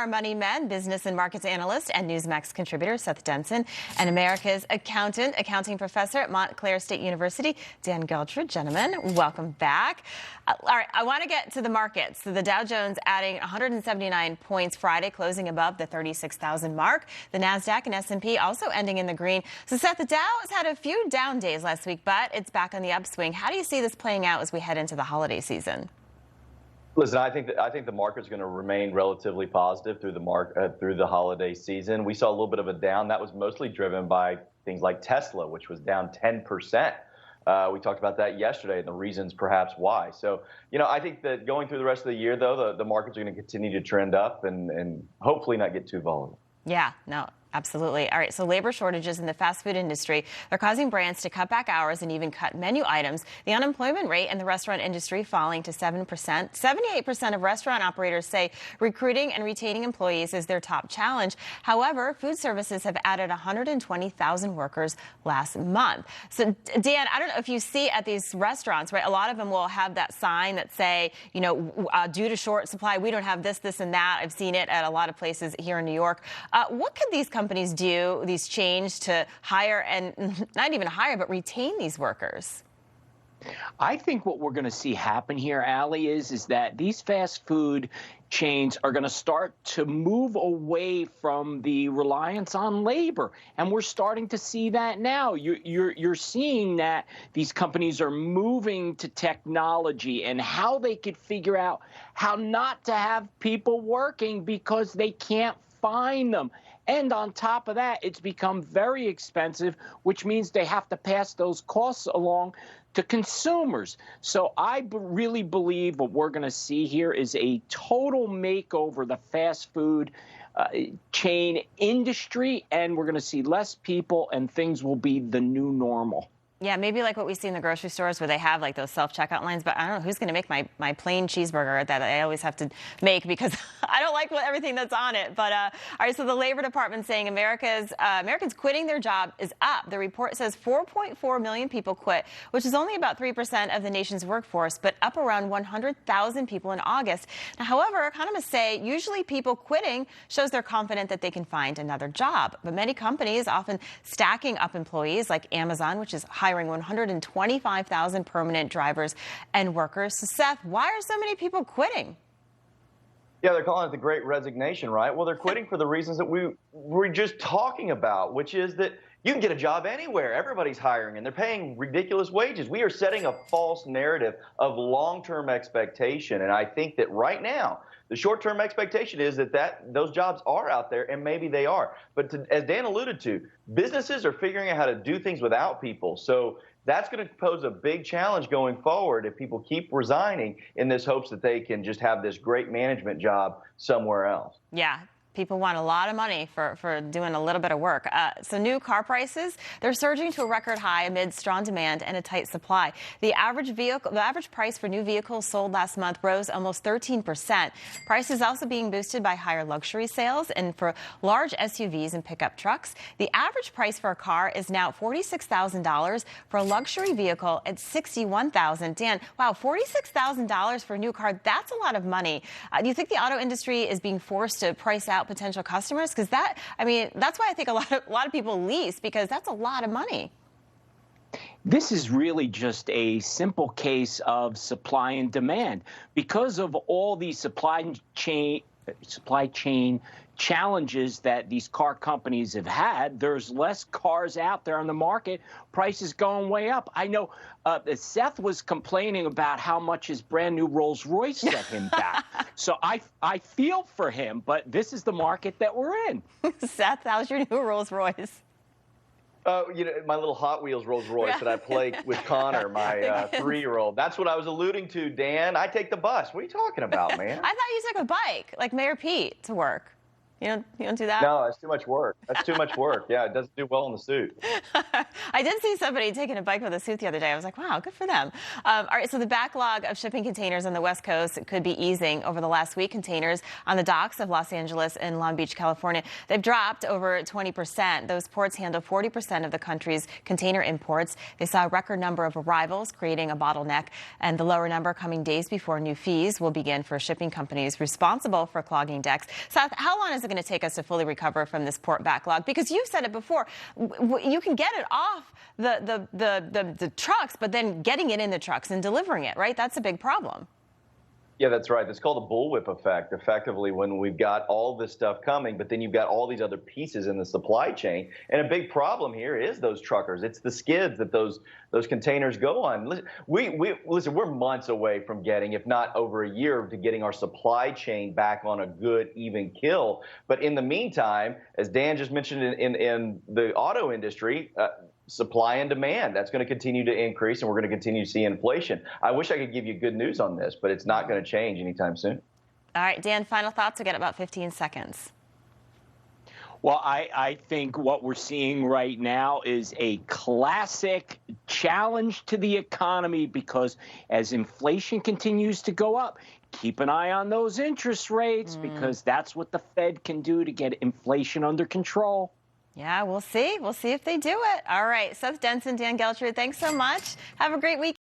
our money men, business and markets analyst and NewsMax contributor Seth Denson, and America's accounting professor at Montclair State University, Dan Geltrude. Gentlemen, welcome back. All right, I want to get to the markets. So the Dow Jones adding 179 points Friday, closing above the 36,000 mark. The NASDAQ and S&P also ending in the green. So Seth, the Dow has had a few down days last week, but it's back on the upswing. How do you see this playing out as we head into the holiday season? Listen, I think the market's going to remain relatively positive through the holiday season. We saw a little bit of a down. That was mostly driven by things like Tesla, which was down 10%. We talked about that yesterday and the reasons perhaps why. So, I think that going through the rest of the year, though, the markets are going to continue to trend up and hopefully not get too volatile. Yeah, no, absolutely. All right, so labor shortages in the fast food industry, they're causing brands to cut back hours and even cut menu items. The unemployment rate in the restaurant industry falling to 7%. 78% of restaurant operators say recruiting and retaining employees is their top challenge. However, food services have added 120,000 workers last month. So, Dan, I don't know if you see at these restaurants, right, a lot of them will have that sign that say, due to short supply, we don't have this, this, and that. I've seen it at a lot of places here in New York. What could these companies do, these change to hire and not even hire, but retain these workers? I think what we're going to see happen here, Allie, is that these fast food chains are going to start to move away from the reliance on labor. And we're starting to see that now. You're seeing that these companies are moving to technology and how they could figure out how not to have people working because they can't find them. And on top of that, it's become very expensive, which means they have to pass those costs along to consumers. So I really believe what we're going to see here is a total makeover of the fast food chain industry, and we're going to see less people, and things will be the new normal. Yeah, maybe like what we see in the grocery stores where they have like those self-checkout lines, but I don't know who's going to make my plain cheeseburger that I always have to make because I don't like everything that's on it. But all right, so the Labor Department saying Americans quitting their job is up. The report says 4.4 million people quit, which is only about 3% of the nation's workforce, but up around 100,000 people in August. Now, however, economists say usually people quitting shows they're confident that they can find another job. But many companies often stacking up employees like Amazon, which is hiring 125,000 permanent drivers and workers. So Seth, why are so many people quitting? Yeah, they're calling it the Great Resignation, right? Well, they're quitting for the reasons that we were just talking about, which is that you can get a job anywhere. Everybody's hiring, and they're paying ridiculous wages. We are setting a false narrative of long-term expectation, and I think that right now, the short-term expectation is that those jobs are out there, and maybe they are. But as Dan alluded to, businesses are figuring out how to do things without people. So that's going to pose a big challenge going forward if people keep resigning in this hopes that they can just have this great management job somewhere else. Yeah. People want a lot of money for doing a little bit of work. So new car prices, they're surging to a record high amid strong demand and a tight supply. The average price for new vehicles sold last month rose almost 13%. Prices also being boosted by higher luxury sales and for large SUVs and pickup trucks. The average price for a car is now $46,000 for a luxury vehicle at $61,000. Dan, wow, $46,000 for a new car, that's a lot of money. Do you think the auto industry is being forced to price out potential customers? Because that's why I think a lot of people lease, because that's a lot of money. This is really just a simple case of supply and demand. Because of all these supply chain challenges that these car companies have had, there's less cars out there on the market, prices going way up. I know Seth was complaining about how much his brand new Rolls Royce set him back. So I feel for him, but this is the market that we're in. Seth, how's your new Rolls Royce? My little Hot Wheels Rolls Royce that I play with Connor, my 3-year-old. That's what I was alluding to, Dan. I take the bus. What are you talking about, man? I thought you took a bike, like Mayor Pete, to work. You don't do that? No, that's too much work. That's too much work. Yeah, it doesn't do well in the suit. I did see somebody taking a bike with a suit the other day. I was like, wow, good for them. All right, so the backlog of shipping containers on the West Coast could be easing over the last week. Containers on the docks of Los Angeles and Long Beach, California, they've dropped over 20%. Those ports handle 40% of the country's container imports. They saw a record number of arrivals, creating a bottleneck, and the lower number coming days before new fees will begin for shipping companies responsible for clogging decks. Seth, how long is it going to take us to fully recover from this port backlog? Because you've said it before, you can get it off the trucks, but then getting it in the trucks and delivering it, right? That's a big problem. Yeah, that's right. It's called the bullwhip effect, effectively, when we've got all this stuff coming, but then you've got all these other pieces in the supply chain. And a big problem here is those truckers. It's the skids that those containers go on. Listen, we're months away from getting, if not over a year, to getting our supply chain back on a good, even kill. But in the meantime, as Dan just mentioned in the auto industry, supply and demand, that's going to continue to increase, and we're going to continue to see inflation. I wish I could give you good news on this, but it's not going to change anytime soon. All right, Dan, final thoughts. We got about 15 seconds. Well, I think what we're seeing right now is a classic challenge to the economy, because as inflation continues to go up, keep an eye on those interest rates, because that's what the Fed can do to get inflation under control. Yeah, we'll see. We'll see if they do it. All right, Seth Denson, Dan Geltrude, thanks so much. Have a great weekend.